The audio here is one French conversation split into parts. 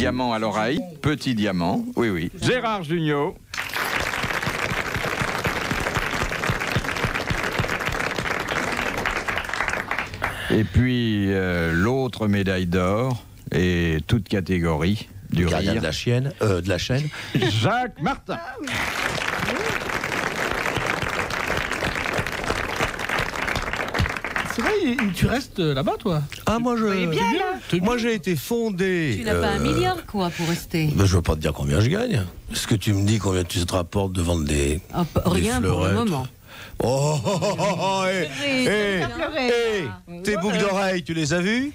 diamant à l'oreille. Petit diamant, oui, oui. Gérard Jugnot. Et puis l'autre médaille d'or, et toute catégorie du Gardien rire. de la chaîne. Jacques Martin. C'est vrai, tu restes là-bas, toi? Ah, moi, bien, là. moi j'ai été fondé. Tu n'as pas un milliard, quoi, pour rester. Ben, je veux pas te dire combien je gagne. Est-ce que tu me dis combien tu te rapportes de vendre des Rien pour le fleurettes? moment. Oh, oh, oh, oh, tes boucles d'oreilles, tu les as vues?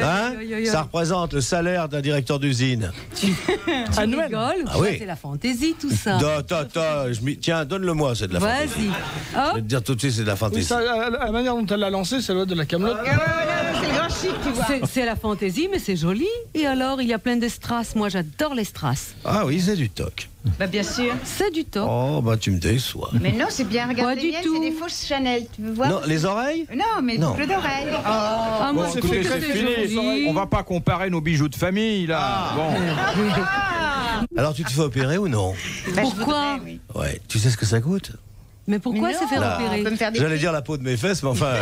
Hein? Ça représente le salaire d'un directeur d'usine. Tu rigoles? Ah oui. C'est la fantaisie, tout ça. Tiens, donne-le-moi, c'est de la fantaisie. Vas-y. Je vais te dire tout de suite, c'est de la fantaisie. Ça, la manière dont elle l'a lancé, c'est de la Camelote. C'est le grand chic, tu vois. C'est la fantaisie, mais c'est joli. Et alors, il y a plein de strass. Moi, j'adore les strass. Ah oui, c'est du toc. Bah, bien sûr. C'est du top. Oh, bah tu me déçois. Mais non, c'est bien. Regarde, Pas les du miennes, tout. c'est des fausses Chanel. Tu veux voir? Non, les oreilles? Non, mais Non. boucles d'oreilles. Oh. Ah, moi, je Écoutez, trouve que c'est c'est fini. joli. On va pas comparer nos bijoux de famille, là. Bon. Alors tu te fais opérer ou non? Bah, je Pourquoi? voudrais, oui. Ouais, tu sais ce que ça coûte? Mais pourquoi Mais se non, faire Là. On opérer? peut me faire des J'allais dire la peau de mes fesses, mais enfin...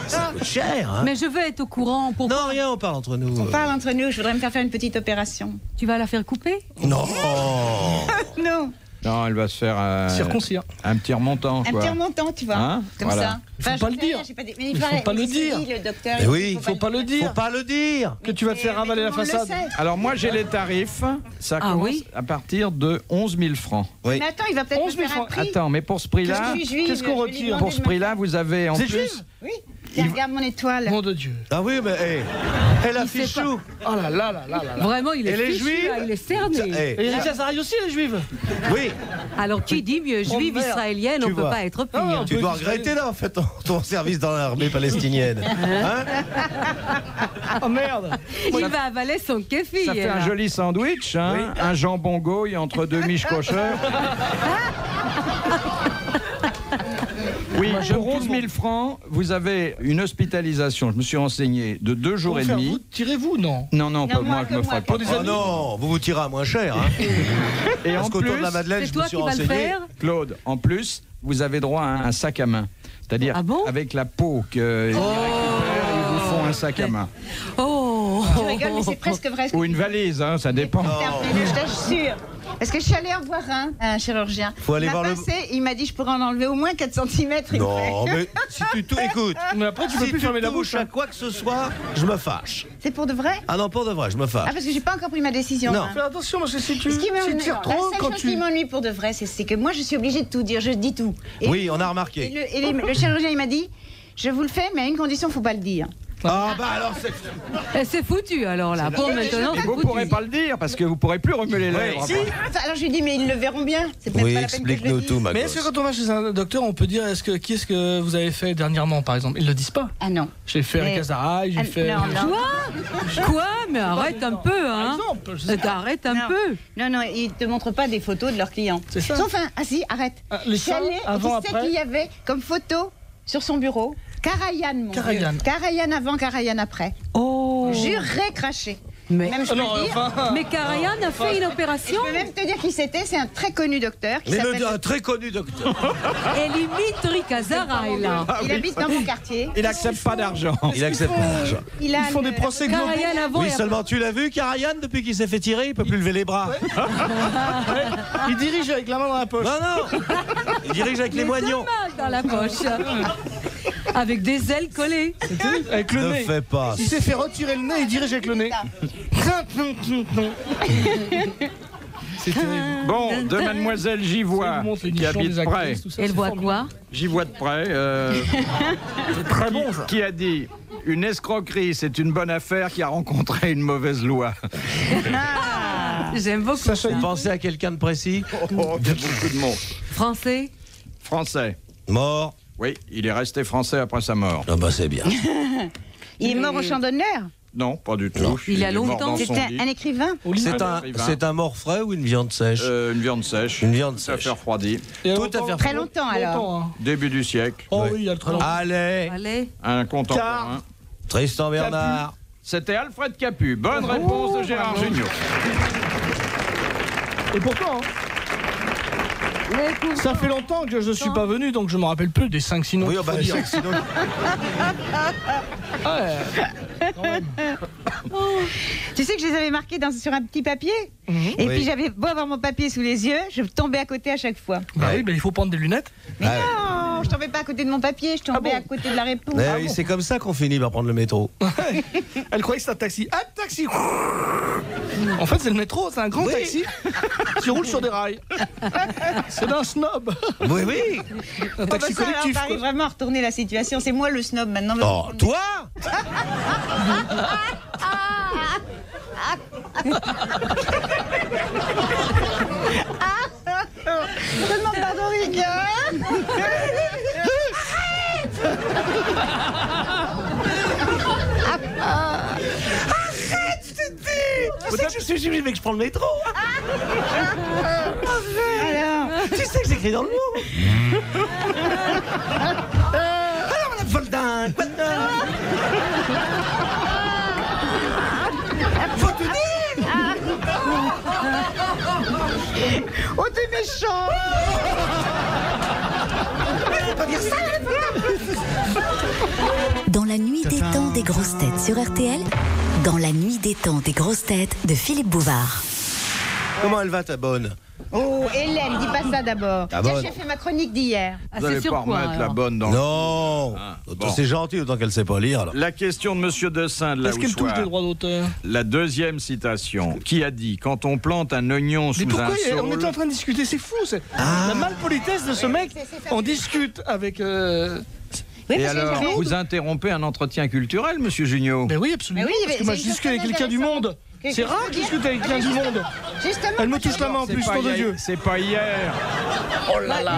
ça coûte cher, hein? Mais je veux être au courant. Pourquoi? Non, rien, on parle entre nous. On parle entre nous, je voudrais me faire une petite opération. Tu vas la faire couper? Non. Non, Non, elle va se faire Circoncire. un petit remontant, un quoi. petit remontant, tu vois. Hein? Comme Voilà. ça. Il faut pas le dire. Mais Il faut pas le dire. Le docteur, Mais oui, Il faut pas le Faut dire. pas le dire. Que tu vas te faire avaler la façade. Alors moi j'ai les tarifs, ça Ah commence oui à partir de 11 000 francs. Oui. Mais attends, il va peut-être 11 me 000 faire un francs. prix. Attends, mais pour ce prix-là, Je suis juive, qu'est-ce qu'on je vais lui retire demander pour de ce me prix-là, faire- vous avez en C'est plus... juif? Oui, tiens, regarde mon étoile. Nom de Dieu. Ah oui, mais elle affiche tout. Oh là là là là là là. Vraiment, il est Et les fichu, Juifs là, il est cerné. Et les Azaraï aussi, les juives. Oui, Alors, qui dit mieux juive merde. israélienne, on Tu peut vois. pas être pire. Ah, tu dois regretter là, en fait, ton service dans l'armée palestinienne. Hein? Oh merde. Il va avaler son kéfi. Ça fait un là. joli sandwich, hein, Oui. un jambon gouille entre deux miches cocheurs. Oui, pour 11 000 francs, vous avez une hospitalisation, je me suis renseigné, de 2 jours et demi. Tirez-vous, non? Non, pas moi, je me ferai pas. Pour des Oh amis. non, vous tirez à moins cher. Hein? Et Parce en qu'autour de la plus, Madeleine, C'est je me toi suis qui vas le renseigné. faire? Claude, en plus, vous avez droit à un sac à main. C'est-à-dire Ah bon avec la peau qu'ils récupèrent, ils vous font un sac à main. Oh Tu rigoles, mais c'est presque vrai. Ou une valise, hein, ça dépend. Mais je t'assure. Parce que je suis allée en voir un chirurgien. Faut aller il m'a voir le- passé, il m'a dit je pourrais en enlever au moins 4 cm. Non, mais si tu tout écoute, Mais après, tu peux si plus tu fermer la touches bouche. à quoi que ce soit, je me fâche. C'est pour de vrai? Ah non, pour de vrai, je me Ah, fâche. parce que j'ai pas encore pris ma décision. Non. hein. Fais attention, parce que si tu Ce qui m'ennuie, tires la trop, quand seule chose qui tu... m'ennuie pour de vrai, c'est que moi je suis obligée de tout dire, je dis tout. Et, Oui, on a et remarqué. le chirurgien il m'a dit, je vous le fais, mais à une condition, faut pas le dire. Ah bah alors c'est... Et c'est foutu alors là. Pour maintenant, Et c'est vous foutu. pourrez pas le dire parce que vous pourrez plus remuer les lèvres. Si. Enfin, alors je lui dis, mais ils le verront bien. C'est même Oui, pas la peine que je le explique-nous dise. tout, ma Mais est-ce que gosse. quand on va chez un docteur, on peut dire qui est-ce que vous avez fait dernièrement, par exemple? Ils le disent pas. Ah non. J'ai fait Mais- avec Azaraï, j'ai Ah, fait... non, non. Quoi? Mais arrête un peu, Par hein. exemple, je sais pas. Arrête un Non. peu. Non, non, ils te montrent pas des photos de leurs clients. C'est ça. Sauf un, ah si, arrête. Ah, les Je suis seins, allée, et avant, tu sais après qu'il y avait comme photo sur son bureau Karajan, mon Karajan. Dieu. Karajan avant, Karajan après. Oh. Juré craché. Mais, Même je Ah peux non, le dire. enfin... mais Karajan a fait une opération. Je peux même te dire qui c'était. C'est un très connu docteur qui Mais s'appelle. un très connu docteur. Elle imite Rick Azaraï là. Il habite dans mon quartier. Il accepte pas d'argent. Il accepte l'argent. Il a Ils font le- des procès globaux. Karajan avant Oui, et après. seulement tu l'as vu, Karajan, depuis qu'il s'est fait tirer, il peut plus lever les bras. Il dirige avec la main dans la poche. Non, non. Il dirige avec les moignons. Dans la poche. Avec des ailes collées. Avec le Ne nez. fais pas. Il s'est fait retirer le nez, il dirige avec le nez. C'est terrible. Bon, de Mademoiselle Ça Givois, vous montre les qui nichons habite des près. actrices, tout ça, Elle c'est voit formidable. quoi? J'y vois de près. C'est très bon, ça. Qui a dit une escroquerie, c'est une bonne affaire qui a rencontré une mauvaise loi. J'aime beaucoup ça. Vous pensez à quelqu'un de précis? Oh, il y a beaucoup de mots. Français? Français. Mort. Oui, il est resté français après sa mort. Ah bah c'est bien. Il est mort au champ d'honneur. Non, pas du tout. Il y a est mort longtemps. dans son C'était lit. un écrivain. C'est un mort frais ou une viande sèche? Une viande sèche. Une viande Ça sèche. fait refroidi. Et Tout longtemps- à fait. Très longtemps alors. Longtemps, hein. Début du siècle. Oh Ouais. oui, il y a le très longtemps. Allez, Allez. Un contemporain. Tristan Bernard. C'était Alfred Capu. Bonne réponse de Gérard Jugnot. Et pourtant, ça fait longtemps que je ne suis pas venu, donc je me rappelle plus des 5 noms. Oui, qu'il faut dire. Tu sais que je les avais marqués sur un petit papier. Et puis j'avais beau avoir mon papier sous les yeux, je tombais à côté à chaque fois. Bah oui, il faut prendre des lunettes. Mais non, je tombais pas à côté de mon papier, je tombais à côté de la réponse. Oui, c'est comme ça qu'on finit par prendre le métro. Elle croyait que c'était un taxi. Ah, taxi. En fait, c'est le métro, c'est un grand taxi qui roule sur des rails. C'est d'un snob. Oui, oui. Un taxi collectif. T'arrives vraiment à retourner la situation. C'est moi le snob maintenant. Oh, toi Je demande pardon, Ricard. Tu sais que je suis juif mais que je prends le métro. Alors, Tu sais que j'écris dans le mot. Alors on a Voldin. Faut te dire. oh t'es méchant. Faut pas dire ça. Dans la nuit des temps des grosses têtes sur RTL, dans la nuit des temps des grosses têtes de Philippe Bouvard. Comment elle va ta bonne? Oh Hélène, dis pas ça d'abord. Ta Tiens, bonne. j'ai fait ma chronique d'hier. Ah, Vous c'est n'allez sur pas quoi remettre la alors bonne dans Non. bon. C'est gentil autant qu'elle sait pas lire. Alors. La question de Monsieur Dessin de la Est-ce qu'elle touche des Houssoir. droits d'auteur? La deuxième citation. Qui a dit quand on plante un oignon Mais sous pourquoi un on était en saule? train de discuter? C'est fou, c'est la malpolitesse de ce mec. On discute avec. Oui, Et parce que alors, j'avais- vous interrompez un entretien culturel, Monsieur Jugnot? Ben oui, absolument. Mais oui, parce que moi, je c'est discute avec extrêmement quelqu'un du intéressant. monde. Qu'est-ce C'est que rare je de veux dire discuter avec quelqu'un du monde. Justement, Elle me touche la main en C'est plus, pas nom de hier- Dieu. C'est pas hier.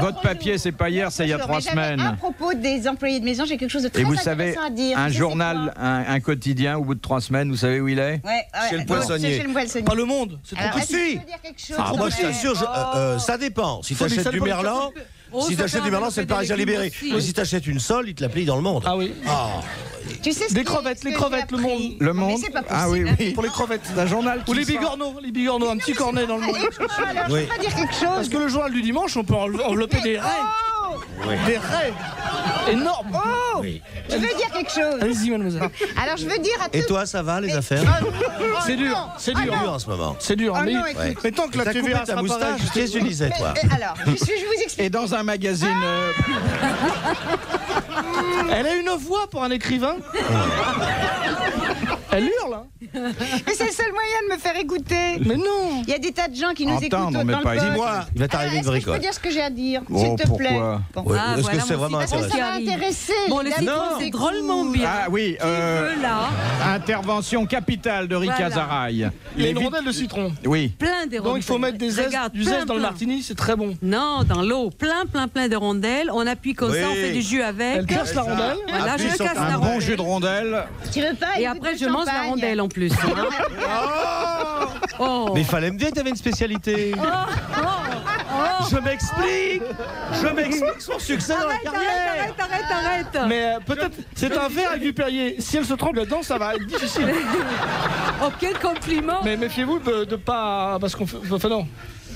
Votre papier, c'est pas hier, c'est il y a 3 À semaines. propos des employés de maison, j'ai quelque chose de très Et vous savez, intéressant à dire. un Tu sais, journal, c'est quoi un quotidien, au bout de 3 semaines, vous savez où il est? Ouais, Chez le donc, poissonnier. c'est Chez le poissonnier. Pas le monde, c'est trop Alors, est-ce que petit. tu veux dire quelque chose Ah, moi je t'assure, ça dépend. Si Faut des t'achètes du salles Merlan, Oh, si ça t'achètes fait du un Merlan, peu c'est le des Parisien légumes libéré. aussi. Mais si t'achètes une sole, il te la plie dans le monde. Ah oui. Tu sais ce Des qui- crevettes, ce les que crevettes, j'ai le appris. monde. Le Non, mais Monde? c'est pas Ah oui, possible. oui. Pour les crevettes. C'est un journal Ou qui les sort. bigorneaux, un petit cornet dans le monde. Alors, je Oui. peux pas dire quelque Parce chose. que le journal du dimanche, on peut envelopper des raies. Oh, Des raies énormes. Oui. je veux dire quelque chose. Allez-y, mademoiselle. Alors, je veux dire à Et tous... toi, ça va les affaires? C'est dur, c'est dur. Dur en ce moment. C'est dur, Ah mais, non, écoute. mais tant que la T'as coupé TVA ta sera moustache, pareille, qu'est-ce que tu disais toi? Alors, je vous explique. Et dans un magazine. Elle a une voix pour un écrivain. Elle hurle, hein. Mais c'est le seul moyen de me faire écouter. Mais non. Il y a des tas de gens qui nous Entendre, écoutent mais dans le pas poste. Dis-moi, il va t'arriver une Est-ce que je peux bricole. dire ce que j'ai à dire, Oh, s'il te plaît? pourquoi Bon. Ouais, Ah, Est-ce voilà, que c'est mon vraiment citron Ça intéressant? qui va arrive. intéresser. Bon, le les citron, amis. c'est drôlement bien. Ah oui, Là, intervention capitale de Rika Voilà. Zaraï. Il y a une vit- rondelle de citron. Oui. plein de rondelles. Donc il faut mettre des zestes, Regarde, du plein, zeste dans le plein. martini, c'est très bon. Non, dans l'eau. Plein de rondelles. On appuie comme Oui. ça, on fait du jus Elle avec. perce la rondelle. Voilà, Appuie je sur casse un la Un rondelle. bon jus de rondelle. Tu veux pas Et une après, goutte je de mange la champagne? rondelle en plus. Oh. Mais il fallait me dire que t'avais une spécialité. Je m'explique. Je m'explique son succès dans la carrière. Arrête. Mais peut-être, c'est un verre avec du Perrier. Si elle se trompe là-dedans, ça va être difficile. Oh, quel compliment. Mais méfiez-vous de pas. Parce qu'on fait. Enfin, non.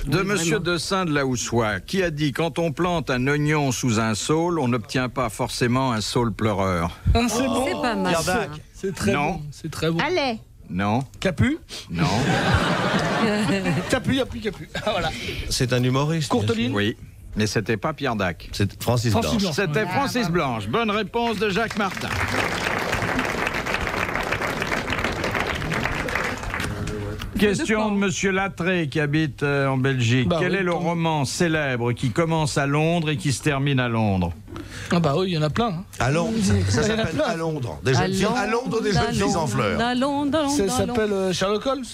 De Oui, Monsieur vraiment. Dessin de la Houssois, qui a dit quand on plante un oignon sous un saule, on n'obtient pas forcément un saule pleureur. Ah, c'est bon. C'est pas mal. Pierre ça. Dac. C'est très Non. bon. C'est très bon. Allez. Non, Capu. non, Capu. Ah, voilà. C'est un humoriste. bien sûr. Courteline. oui. Mais c'était pas Pierre Dac. C'est Francis Francis Blanche. Blanche. C'était Francis Blanche. Bonne réponse de Jacques Martin. Question de Monsieur Lattré qui habite en Belgique. Bah Quel oui, est le tant mieux. roman célèbre qui commence à Londres et qui se termine à Londres? Ah bah oui, il y en a plein. Hein. À Londres. Ça Il y en a s'appelle plein. À Londres. Des jeunes filles. À Londres, des jeunes filles en fleurs. Ça s'appelle Sherlock Holmes.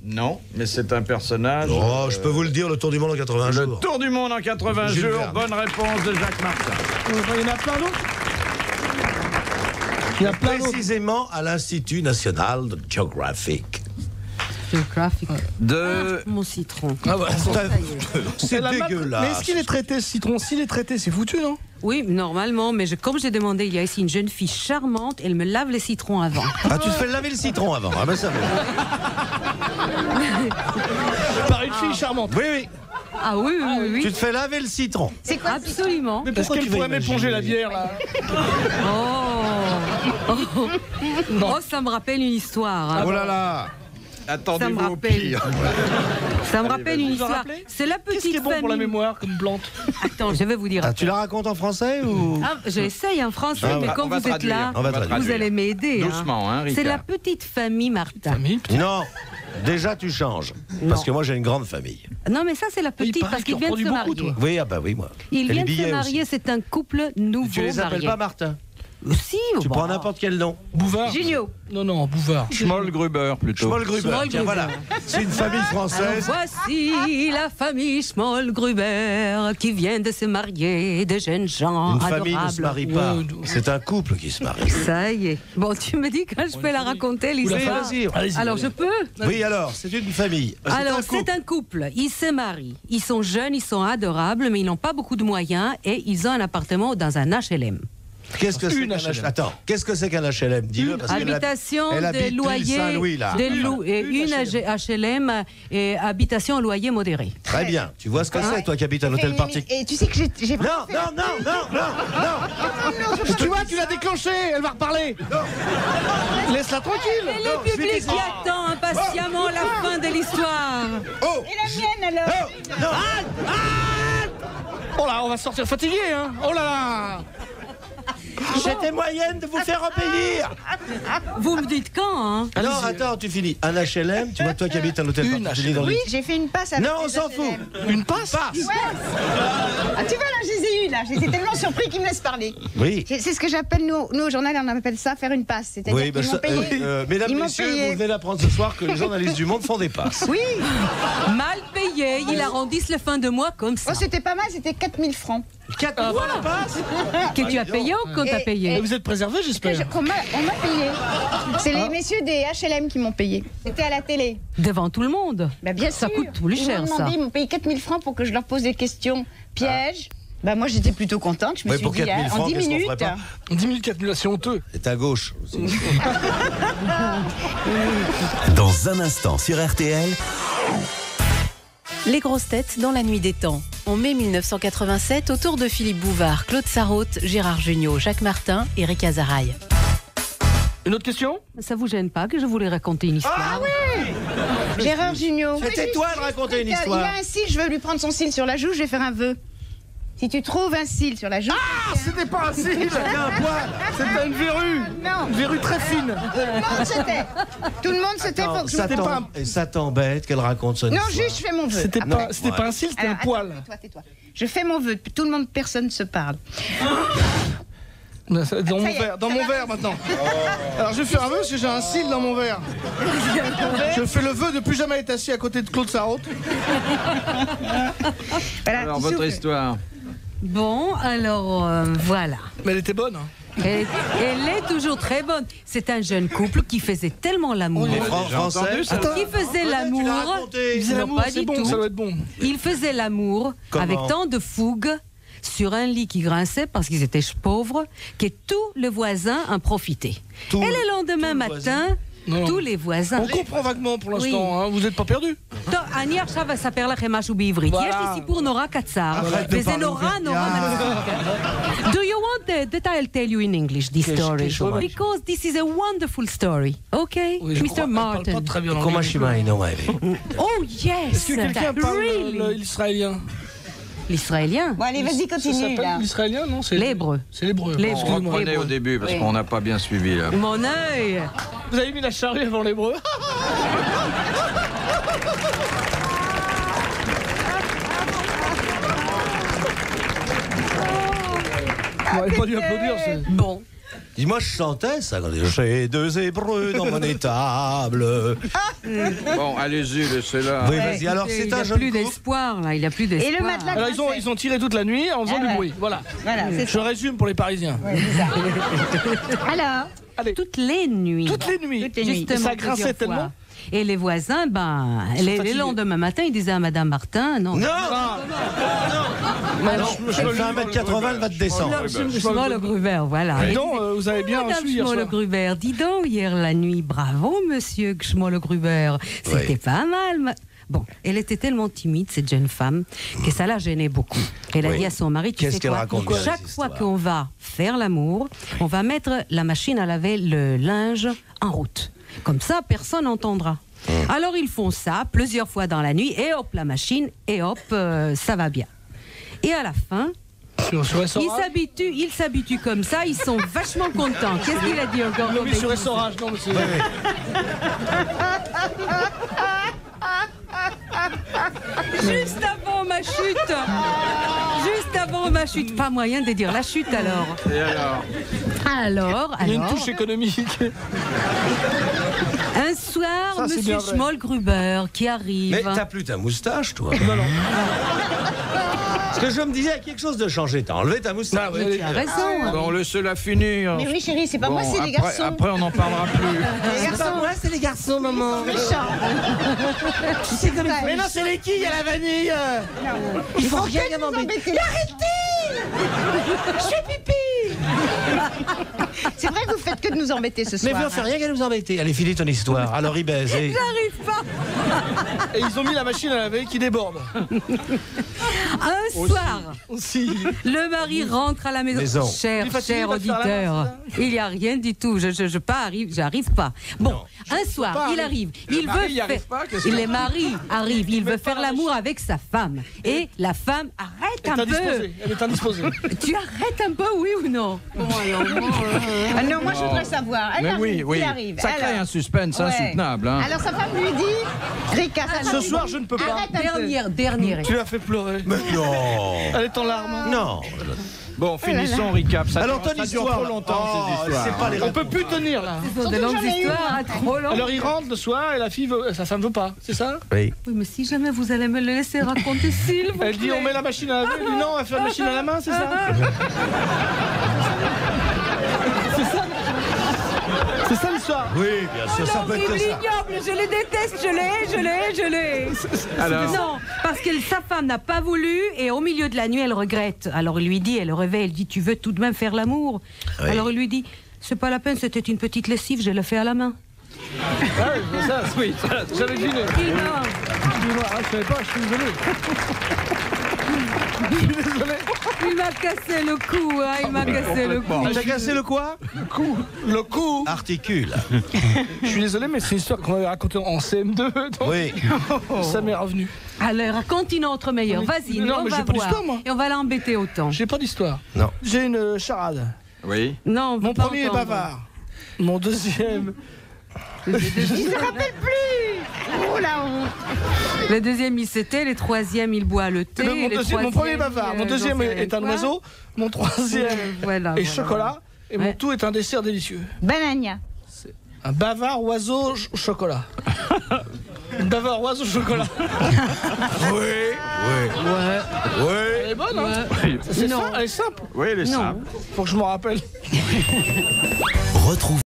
Non, mais c'est un personnage. Oh, je peux vous le dire, le tour du monde en 80 Le jours. Tour du monde en 80 Jules jours. Verne. Bonne réponse de Jacques Martin. Il y en a plein d'autres. Il y a plein d'autres. Précisément à l'Institut national de Geographic. Géographique. De Mon citron. Ah bah, C'est la map- dégueulasse. Mais est-ce qu'il est traité ce citron? S'il est traité, c'est foutu, non? Oui, normalement, mais comme j'ai demandé, il y a ici une jeune fille charmante, elle me lave les citrons avant. Ah, tu te fais laver le citron avant. Ah ben ça va. Par une fille charmante. Oui, oui. Ah oui, oui, oui. Tu te fais laver le citron. C'est quoi Absolument. Mais Est-ce pourquoi qu'elle tu vas pourrait m'éponger la bière là? Oh, ça me rappelle une histoire. Hein. Oh là là. Attendez-vous au rappelle. pire. Ça me rappelle une vous en histoire. rappelez C'est la petite Qu'est-ce qui est bon pour la famille. mémoire comme plante? Attends, je vais vous dire. Ah, tu la racontes en français ou? Ah, j'essaye en français, Ah, mais on comme va vous êtes traduire. là, On va traduire. vous allez m'aider. Doucement, hein, Rika. C'est la petite famille Martin. Non. Déjà, tu changes. Parce que moi, j'ai une grande famille. Non, mais ça, c'est la petite paraît parce qu'il qu'ils viennent de se reproduit beaucoup, marier. toi. Oui, ah bah oui, moi. Ils Et les viennent de se billets marier, aussi. c'est un couple nouveau Tu les appelles marié. pas Martin? Si, Tu bon. prends n'importe quel nom. Bouvard. Junio. Non, Bouvard. Schmoll-Gruber, plutôt. Schmoll-Gruber. Tiens, voilà. C'est une famille Alors, française. voici la famille Schmoll-Gruber qui vient de se marier, de jeunes gens Une adorables. famille ne se marie pas. C'est un couple qui se marie. Ça y est. Bon, tu me dis quand je peux la raconter, l'histoire. Vas-y. Alors, je peux. Oui, alors, c'est une famille. Alors, un couple. c'est un couple. Ils se marient. Ils sont jeunes, ils sont adorables, mais ils n'ont pas beaucoup de moyens et ils ont un appartement dans un HLM. Qu'est-ce que c'est Une qu'un HLM. HLM? Attends, qu'est-ce que c'est qu'un HLM? Dis-le parce qu'elle Habitation, elle des habite l'île loyers, Saint-Louis, là. une HLM et habitation au loyer modéré. Très bien. Tu vois ce que c'est, toi qui habites un hôtel particulier? Et tu sais que j'ai Non, vraiment non. Tu vois, tu l'as déclenché, elle va reparler. Laisse-la tranquille. Et le public qui attend impatiemment la fin de l'histoire. Oh! Et la mienne alors Non! Oh là, on va sortir fatigué, hein. Oh là là. J'étais moyenne de vous faire obéir! Vous me dites quand, hein? Non, attends, tu finis. Un HLM, tu vois, toi qui habites un hôtel Une particulier dans Oui, les... j'ai fait une passe avec Non, on les s'en HLM. fout. Une passe. Ah, tu vois là, je les ai eus là. J'étais tellement surpris qu'ils me laissent parler. Oui. C'est ce que j'appelle, nous au journal, on appelle ça faire une passe. C'est-à-dire Oui, qu'ils m'ont payé. mesdames, Ils m'ont messieurs, payé. vous venez d'apprendre ce soir que les journalistes du monde font des passes. Oui, Mal payé, ils arrondissent le fin de mois comme ça. oh, c'était pas mal, c'était 4000 francs. 4 mois la passe? Que tu as payé ou qu'on t'a Et- payé? Mais vous êtes préservé, j'espère. On m'a payé. C'est les messieurs des HLM qui m'ont payé. C'était à la télé. Devant tout le monde. Bah, bien Ça sûr. coûte plus cher, Ils m'ont ça. demandé, ils m'ont payé 4000 francs pour que je leur pose des questions pièges. Bah moi j'étais plutôt contente, je me Ouais, suis pour dit 4000 en francs, 10 qu'est-ce qu'on minutes. ferait pas 10 000, 4 000, c'est honteux. C'est à gauche. Dans un instant sur RTL, Les grosses têtes dans la nuit des temps. En mai 1987, autour de Philippe Bouvard, Claude Sarraute, Gérard Jugnot, Jacques Martin, Eric Azaraï. Une autre question? Ça vous gêne pas que je voulais raconter une histoire? Gérard Jugnot. C'était toi de raconter une Il histoire. a un cil, je veux lui prendre son cil sur la joue, je vais faire un vœu. Si tu trouves un cil sur la joue. Ah, c'était pas un cil, c'était un poil. C'était une verrue. Non. Une verrue très fine. Tout le monde se tait. Attends, Faut que je me- ça t'embête qu'elle raconte son Non, histoire. juste je fais mon vœu. C'était Après. pas un cil, c'était un Alors, poil. attends, tais-toi. Je fais mon vœu. Tout le monde, personne se parle. Dans Ça mon y est, verre, dans ça mon va. verre maintenant. Alors je vais faire un vœu parce que j'ai un cil dans mon verre. Je fais le vœu de plus jamais être assis à côté de Claude Sarraute. Voilà, Alors, tu votre souffles. histoire. Bon, alors voilà. Mais elle était bonne. Hein. Elle est toujours très bonne. C'est un jeune couple qui faisait tellement l'amour. Les J'ai Français. entendu ça. Attends. Qui faisait Tu l'as l'amour. raconté. Ils faisaient Non, l'amour, pas c'est du bon, tout. ça doit être bon. Il faisait l'amour Comment avec tant de fougue sur un lit qui grinçait parce qu'ils étaient pauvres que tous les voisins en profitaient. Tout- Et le lendemain tout le matin, Non. tous les voisins. On comprend vaguement pour l'instant, hein. Vous n'êtes pas perdu. טוב, אני עכשיו אספר לכם משהו בעברית. וואלה. יש לי סיפור נורא קצר, Arrête de וזה parler נורא ouvert. נורא מצחיק. Do you want that I'll tell you in English this story? Because this is a wonderful story. Okay, Oui, je Mr. crois, elle parle Martin. pas très bien Comment anglais. je suis mal, non, ouais. Oh yes! Est-ce que quelqu'un parle Really? l'israélien? L'israélien? Bon, allez, vas-y, Ça continue s'appelle là. l'israélien, non? C'est L'hébreu. C'est l'hébreu. L'hébreu. On Excusez-moi. reprenait au début parce Oui. qu'on n'a pas bien suivi là. Mon œil! Vous avez mis la charrue avant l'hébreu? On aurait pas dû applaudir. Bon. Dis-moi, je chantais ça quand j'ai 2 hébreux dans mon étable. Bon, allez-y, laissez-la. Oui, vas-y. Alors, c'est Il un n'a jeune plus couple. d'espoir, là. Il n'a plus d'espoir. Et le matelas Alors grinçait. ils ont tiré toute la nuit en faisant Ah du ouais. bruit. Voilà. Voilà, c'est Je ça. résume pour les Parisiens. Alors, Allez. Toutes les nuits. Toutes les nuits. Toutes les nuits. Et Justement, ça grinçait plusieurs tellement. fois. Et les voisins, les lendemain matin, ils disaient à Madame Martin, non. Elle fait 1m80, elle va te descendre. Schmoll-Gruber, voilà. Dis donc, vous avez bien reçu hier soir. Schmoll-Gruber, dis donc, hier la nuit, bravo, monsieur Schmoll-Gruber. C'était pas mal. Bon, elle était tellement timide, cette jeune femme, que ça la gênait beaucoup. Elle a dit à son mari, tu sais quoi, chaque fois qu'on va faire l'amour, on va mettre la machine à laver le linge en route. Comme ça, personne n'entendra. Alors ils font ça plusieurs fois dans la nuit, et hop, la machine, et hop, ça va bien. Et à la fin, ils s'habituent comme ça, ils sont vachement contents. Qu'est-ce qu'il a dit encore? Non, mais sur essorage, non, monsieur. Juste avant ma chute. Juste avant ma chute. Pas moyen de dire la chute alors. Et alors? Il y a une touche économique. Un soir, monsieur Schmoll-Gruber qui arrive. Mais t'as plus ta moustache, toi? Non. Parce que je me disais, il y a quelque chose de changé. T'as enlevé ta moustache. Tu as raison. Bon, laissez-la finir. Mais oui, chérie, c'est pas moi, c'est les garçons. Après, on n'en parlera plus. Les garçons, moi, c'est les garçons, maman. C'est comme ça. Mais non, c'est les quilles à la vanille. Il faut rien m'embêter. Arrêtez! Je fais pipi! C'est vrai que vous faites que de nous embêter ce soir. Mais on fait rien qu'à nous embêter. Allez, finis ton histoire. Alors, il baise. J'arrive pas. Et ils ont mis la machine à laver qui déborde. Un soir, le mari rentre à la maison. Cher auditeur, il n'y a rien du tout. J'arrive pas. Bon, un soir, il arrive. Le mari arrive. Il veut faire l'amour avec sa femme. Et la femme arrête un peu. Elle est indisposée. Tu arrêtes un peu, oui ou non? Non, moi je voudrais savoir. Elle arrive, il arrive. Ça crée un suspense insoutenable. Hein. Alors sa femme lui dit, Rika, ce soir je ne peux pas. Dernière. Tu l'as fait pleurer. Mais non. Elle est en larmes. Non. Bon, finissons, recap. Ça alors, ton dure histoire trop longtemps, ces histoires. C'est pas les on peut plus tenir là. Ce sont des longues histoires, trop longues. Alors il rentre le soir et la fille sa femme veut pas, c'est ça? Oui. Oui, mais si jamais vous allez me le laisser raconter, s'il vous plaît. Elle dit on met la machine à laver. Elle dit non, on va faire la machine à la main, c'est ça? C'est ça l'histoire? Oui, bien sûr, ça peut être ça. Ignoble, je les déteste, je l'ai. Alors... Non, parce que sa femme n'a pas voulu et au milieu de la nuit, elle regrette. Alors il lui dit, elle le réveille, elle dit, tu veux tout de même faire l'amour? Oui. Alors il lui dit, c'est pas la peine, c'était une petite lessive, je le fais à la main. Ah oui, ça, j'avais deviné. Dis-moi, je savais pas, je suis désolé. Il m'a cassé le cou, hein, il m'a cassé le cou. T'as cassé le quoi? Le cou. Articule. Je suis désolé, mais c'est une histoire qu'on avait racontée en CM2. Donc oui. Ça m'est revenu. Alors, raconte une autre meilleure. Vas-y, non, on mais va j'ai pas voir. d'histoire, moi. Et on va l'embêter autant. J'ai pas d'histoire. Non. J'ai une charade. Oui. Non, on veut Mon pas premier est entendre. bavard. Mon deuxième. Il ne se rappelle plus. Oh la honte. Le deuxième, il s'était. Les troisième, il boit le thé. Mon premier bavard. Mon deuxième est un oiseau. Mon troisième est chocolat. Et mon tout est un dessert délicieux. Banania. C'est un bavard oiseau chocolat. Un bavard oiseau chocolat. Oui. Elle est bonne, hein? C'est ça, elle est simple. Oui, elle est simple. Faut que je m'en rappelle. Retrouvez